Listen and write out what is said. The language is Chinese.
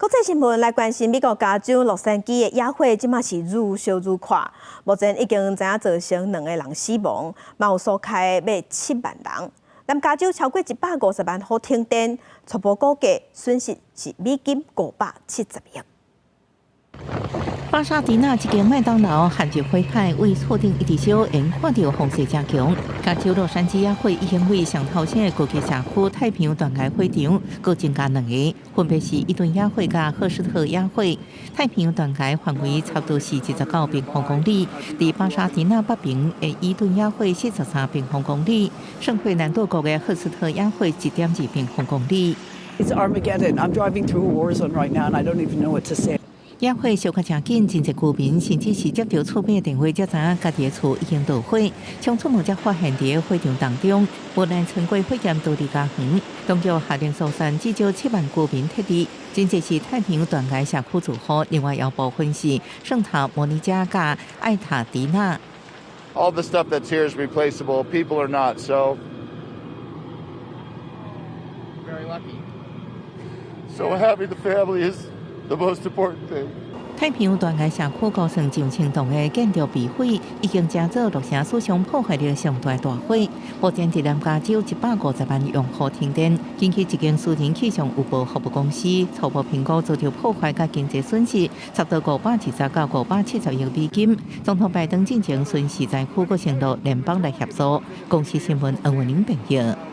国际新闻来关心美国加州洛杉矶的野火，即马是愈烧愈快，目前已经造成2个人死亡，嘛有所开要7万人。南加州超过150万户停电，初步估计损失是美金570亿。巴沙迪纳一间麦当劳含着火海，为错定一直烧，因看到风势正强。加州洛杉矶野火已经为上头先的国际社区太平洋断崖火场，各增加2个，分别是伊顿野火甲赫斯特野火。太平洋断崖范围差不多是29平方公里，伫巴沙迪纳北边的伊顿野火43平方公里，圣费南多国的赫斯特野火1.2平方公里。It's Armageddon. I'm driving through a war zone right now, and I don't even know what to say. 野火烧较真紧，真侪居民甚至是接到厝边的电话，才知影家己的厝已经着火。冲出门才发现伫个火场当中，无奈穿过火焰倒伫家园。当局下令疏散至少7万居民撤离。真侪是太平洋断崖社区住户，另外有部分是圣塔莫尼加甲艾塔迪纳。All the stuff that's here is replaceable. People are not, so very lucky. So having the family is the most important thing. 太平洋断崖社区高层上千栋的建筑被毁，已经加做陆城史上破坏力上大大火。目前伫南加州150万用户停电。近期一间私人气象预报服务公司初步评估遭到破坏甲经济损失，差不多520到570亿美金。总统拜登进前顺势在区阁承诺联邦来协助。公司新闻恩文玲报道。